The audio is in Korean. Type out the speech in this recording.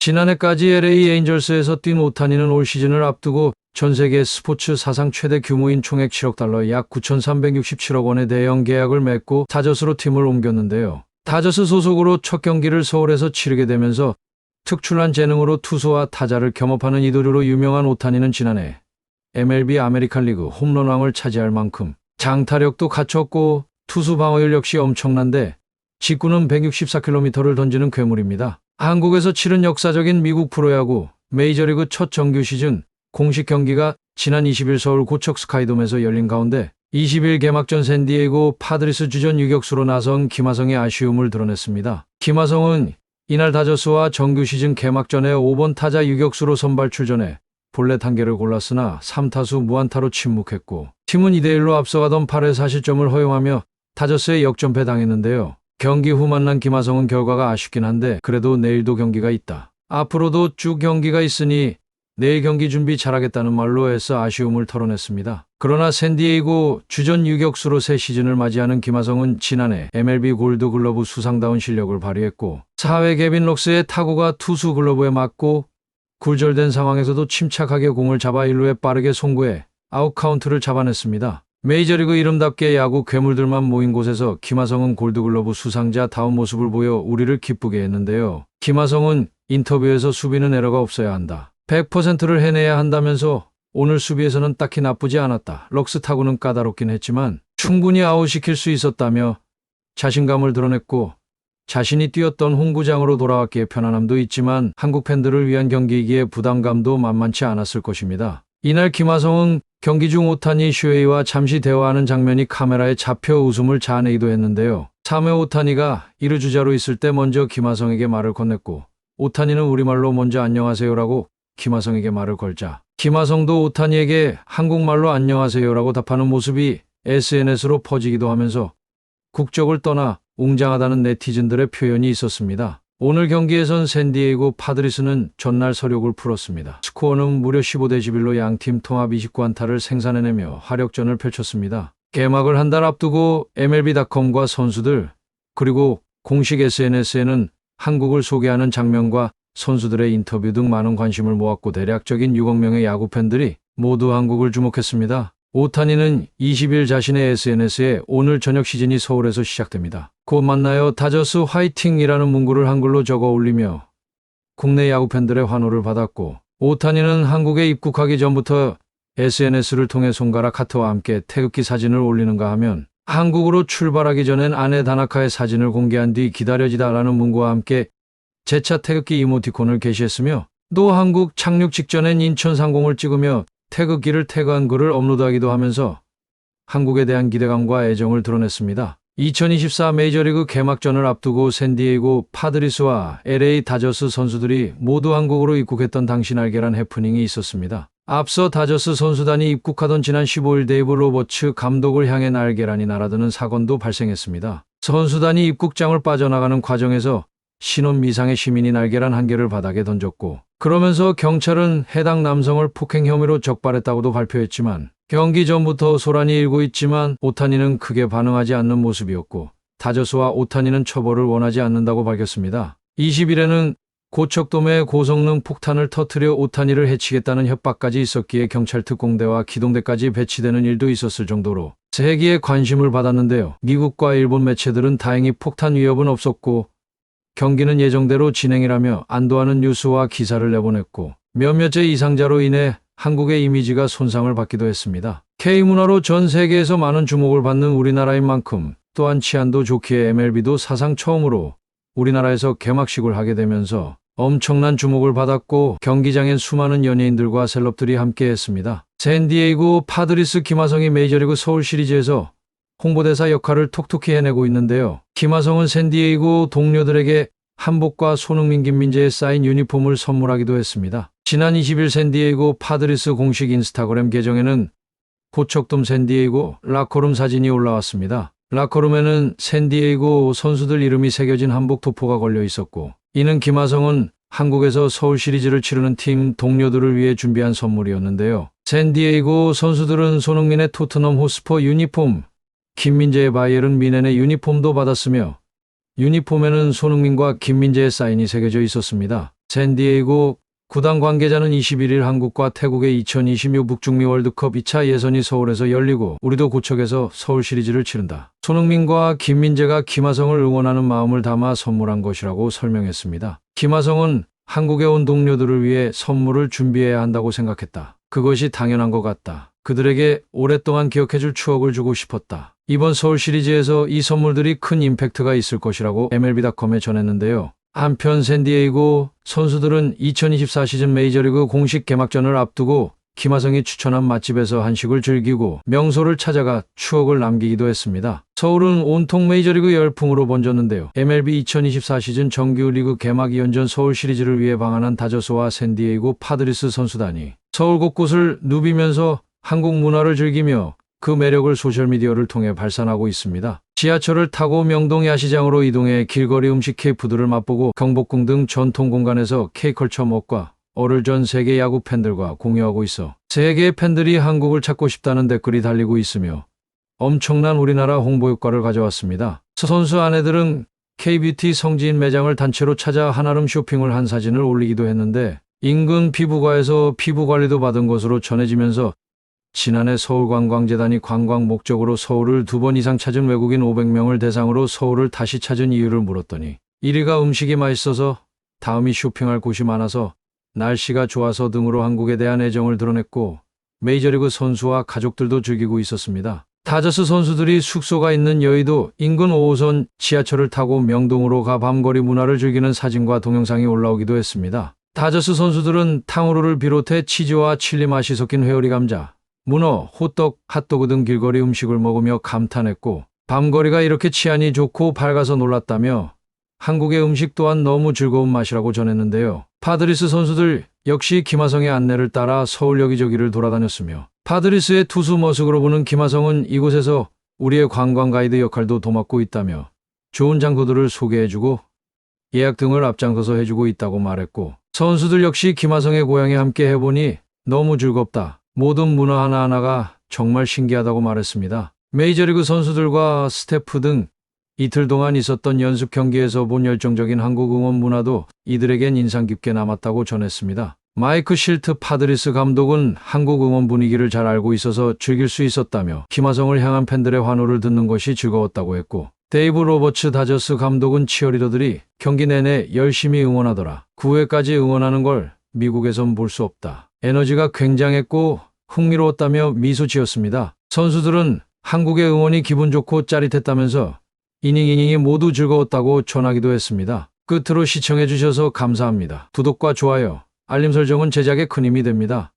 지난해까지 LA 에인절스에서 뛴 오타니는 올 시즌을 앞두고 전 세계 스포츠 사상 최대 규모인 총액 7억 달러 약 9,367억 원의 대형 계약을 맺고 다저스로 팀을 옮겼는데요. 다저스 소속으로 첫 경기를 서울에서 치르게 되면서 특출난 재능으로 투수와 타자를 겸업하는 이도류로 유명한 오타니는 지난해 MLB 아메리칸 리그 홈런왕을 차지할 만큼 장타력도 갖췄고 투수 방어율 역시 엄청난데 직구는 164km를 던지는 괴물입니다. 한국에서 치른 역사적인 미국 프로야구 메이저리그 첫 정규 시즌 공식 경기가 지난 20일 서울 고척 스카이돔에서 열린 가운데 20일 개막전 샌디에이고 파드리스 주전 유격수로 나선 김하성의 아쉬움을 드러냈습니다. 김하성은 이날 다저스와 정규 시즌 개막전에 5번 타자 유격수로 선발 출전해 볼넷 1개를 골랐으나 3타수 무안타로 침묵했고 팀은 2대1로 앞서가던 8회 4실점을 허용하며 다저스에 역전패 당했는데요. 경기 후 만난 김하성은 결과가 아쉽긴 한데 그래도 내일도 경기가 있다. 앞으로도 쭉 경기가 있으니 내일 경기 준비 잘하겠다는 말로 애써 아쉬움을 털어냈습니다. 그러나 샌디에이고 주전 유격수로 새 시즌을 맞이하는 김하성은 지난해 MLB 골드글러브 수상다운 실력을 발휘했고 4회 개빈 록스의 타구가 투수 글러브에 맞고 굴절된 상황에서도 침착하게 공을 잡아 1루에 빠르게 송구해 아웃 카운트를 잡아냈습니다. 메이저리그 이름답게 야구 괴물들만 모인 곳에서 김하성은 골드글러브 수상자다운 모습을 보여 우리를 기쁘게 했는데요. 김하성은 인터뷰에서 수비는 에러가 없어야 한다. 100%를 해내야 한다면서 오늘 수비에서는 딱히 나쁘지 않았다. 럭스 타구는 까다롭긴 했지만 충분히 아웃시킬 수 있었다며 자신감을 드러냈고 자신이 뛰었던 홈구장으로 돌아왔기에 편안함도 있지만 한국 팬들을 위한 경기이기에 부담감도 만만치 않았을 것입니다. 이날 김하성은 경기 중 오타니 슈헤이와 잠시 대화하는 장면이 카메라에 잡혀 웃음을 자아내기도 했는데요. 3회 오타니가 1루 주자로 있을 때 먼저 김하성에게 말을 건넸고 오타니는 우리말로 먼저 안녕하세요라고 김하성에게 말을 걸자 김하성도 오타니에게 한국말로 안녕하세요라고 답하는 모습이 SNS로 퍼지기도 하면서 국적을 떠나 웅장하다는 네티즌들의 표현이 있었습니다. 오늘 경기에선 샌디에이고 파드리스는 전날 서력을 풀었습니다. 스코어는 무려 15대11로 양팀 통합 29안타를 생산해내며 화력전을 펼쳤습니다. 개막을 한 달 앞두고 MLB.com과 선수들 그리고 공식 SNS에는 한국을 소개하는 장면과 선수들의 인터뷰 등 많은 관심을 모았고 대략적인 6억 명의 야구 팬들이 모두 한국을 주목했습니다. 오타니는 20일 자신의 SNS에 오늘 저녁 시즌이 서울에서 시작됩니다. 곧 만나요 다저스 화이팅이라는 문구를 한글로 적어 올리며 국내 야구 팬들의 환호를 받았고 오타니는 한국에 입국하기 전부터 SNS를 통해 손가락 하트와 함께 태극기 사진을 올리는가 하면 한국으로 출발하기 전엔 아내 다나카의 사진을 공개한 뒤 기다려지다라는 문구와 함께 재차 태극기 이모티콘을 게시했으며 또 한국 착륙 직전엔 인천 상공을 찍으며 태극기를 태그한 글을 업로드하기도 하면서 한국에 대한 기대감과 애정을 드러냈습니다. 2024 메이저리그 개막전을 앞두고 샌디에이고 파드리스와 LA 다저스 선수들이 모두 한국으로 입국했던 당시 날개란 해프닝이 있었습니다. 앞서 다저스 선수단이 입국하던 지난 15일 데이브 로버츠 감독을 향해 날개란이 날아드는 사건도 발생했습니다. 선수단이 입국장을 빠져나가는 과정에서 신원 미상의 시민이 날개란 한 개를 바닥에 던졌고 그러면서 경찰은 해당 남성을 폭행 혐의로 적발했다고도 발표했지만 경기 전부터 소란이 일고 있지만 오타니는 크게 반응하지 않는 모습이었고 다저스와 오타니는 처벌을 원하지 않는다고 밝혔습니다. 20일에는 고척돔에 고성능 폭탄을 터뜨려 오타니를 해치겠다는 협박까지 있었기에 경찰 특공대와 기동대까지 배치되는 일도 있었을 정도로 세계의 관심을 받았는데요. 미국과 일본 매체들은 다행히 폭탄 위협은 없었고 경기는 예정대로 진행이라며 안도하는 뉴스와 기사를 내보냈고 몇몇째 이상자로 인해 한국의 이미지가 손상을 받기도 했습니다. K문화로 전 세계에서 많은 주목을 받는 우리나라인 만큼 또한 치안도 좋기에 MLB도 사상 처음으로 우리나라에서 개막식을 하게 되면서 엄청난 주목을 받았고 경기장엔 수많은 연예인들과 셀럽들이 함께했습니다. 샌디에이고 파드리스 김하성이 메이저리그 서울 시리즈에서 홍보대사 역할을 톡톡히 해내고 있는데요. 김하성은 샌디에이고 동료들에게 한복과 손흥민 김민재의 사인 유니폼을 선물하기도 했습니다. 지난 20일 샌디에이고 파드리스 공식 인스타그램 계정에는 고척돔 샌디에이고 라커룸 사진이 올라왔습니다. 라커룸에는 샌디에이고 선수들 이름이 새겨진 한복 도포가 걸려 있었고 이는 김하성은 한국에서 서울 시리즈를 치르는 팀 동료들을 위해 준비한 선물이었는데요. 샌디에이고 선수들은 손흥민의 토트넘 호스퍼 유니폼, 김민재의 바이에른 뮌헨의 유니폼도 받았으며 유니폼에는 손흥민과 김민재의 사인이 새겨져 있었습니다. 샌디에이고 구단 관계자는 21일 한국과 태국의 2026 북중미 월드컵 2차 예선이 서울에서 열리고 우리도 고척에서 서울 시리즈를 치른다. 손흥민과 김민재가 김하성을 응원하는 마음을 담아 선물한 것이라고 설명했습니다. 김하성은 한국에 온 동료들을 위해 선물을 준비해야 한다고 생각했다. 그것이 당연한 것 같다. 그들에게 오랫동안 기억해줄 추억을 주고 싶었다. 이번 서울 시리즈에서 이 선물들이 큰 임팩트가 있을 것이라고 MLB.com에 전했는데요. 한편 샌디에이고 선수들은 2024 시즌 메이저리그 공식 개막전을 앞두고 김하성이 추천한 맛집에서 한식을 즐기고 명소를 찾아가 추억을 남기기도 했습니다. 서울은 온통 메이저리그 열풍으로 번졌는데요. MLB 2024 시즌 정규리그 개막 2년 전 서울 시리즈를 위해 방한한 다저스와 샌디에이고 파드리스 선수단이 서울 곳곳을 누비면서 한국 문화를 즐기며 그 매력을 소셜미디어를 통해 발산하고 있습니다. 지하철을 타고 명동 야시장으로 이동해 길거리 음식 K푸드를 맛보고 경복궁 등 전통 공간에서 K컬처 먹과 어를 전 세계 야구 팬들과 공유하고 있어 세계의 팬들이 한국을 찾고 싶다는 댓글이 달리고 있으며 엄청난 우리나라 홍보 효과를 가져왔습니다. 선수 아내들은 K뷰티 성지인 매장을 단체로 찾아 한아름 쇼핑을 한 사진을 올리기도 했는데 인근 피부과에서 피부 관리도 받은 것으로 전해지면서 지난해 서울관광재단이 관광 목적으로 서울을 2번 이상 찾은 외국인 500명을 대상으로 서울을 다시 찾은 이유를 물었더니 1위가 음식이 맛있어서, 다음이 쇼핑할 곳이 많아서, 날씨가 좋아서 등으로 한국에 대한 애정을 드러냈고 메이저리그 선수와 가족들도 즐기고 있었습니다. 다저스 선수들이 숙소가 있는 여의도 인근 5호선 지하철을 타고 명동으로 가 밤거리 문화를 즐기는 사진과 동영상이 올라오기도 했습니다. 다저스 선수들은 탕후루를 비롯해 치즈와 칠리 맛이 섞인 회오리 감자, 문어, 호떡, 핫도그 등 길거리 음식을 먹으며 감탄했고 밤거리가 이렇게 치안이 좋고 밝아서 놀랐다며 한국의 음식 또한 너무 즐거운 맛이라고 전했는데요. 파드리스 선수들 역시 김하성의 안내를 따라 서울 여기저기를 돌아다녔으며 파드리스의 투수 머쓱으로 보는 김하성은 이곳에서 우리의 관광 가이드 역할도 도맡고 있다며 좋은 장소들을 소개해주고 예약 등을 앞장서서 해주고 있다고 말했고 선수들 역시 김하성의 고향에 함께 해보니 너무 즐겁다. 모든 문화 하나하나가 정말 신기하다고 말했습니다. 메이저리그 선수들과 스태프 등 이틀 동안 있었던 연습 경기에서 본 열정적인 한국 응원 문화도 이들에겐 인상 깊게 남았다고 전했습니다. 마이크 실트 파드리스 감독은 한국 응원 분위기를 잘 알고 있어서 즐길 수 있었다며 김하성을 향한 팬들의 환호를 듣는 것이 즐거웠다고 했고 데이브 로버츠 다저스 감독은 치어리더들이 경기 내내 열심히 응원하더라. 9회까지 응원하는 걸 미국에선 볼 수 없다. 에너지가 굉장했고 흥미로웠다며 미소 지었습니다. 선수들은 한국의 응원이 기분 좋고 짜릿했다면서 이닝이 모두 즐거웠다고 전하기도 했습니다. 끝으로 시청해주셔서 감사합니다. 구독과 좋아요, 알림 설정은 제작에 큰 힘이 됩니다.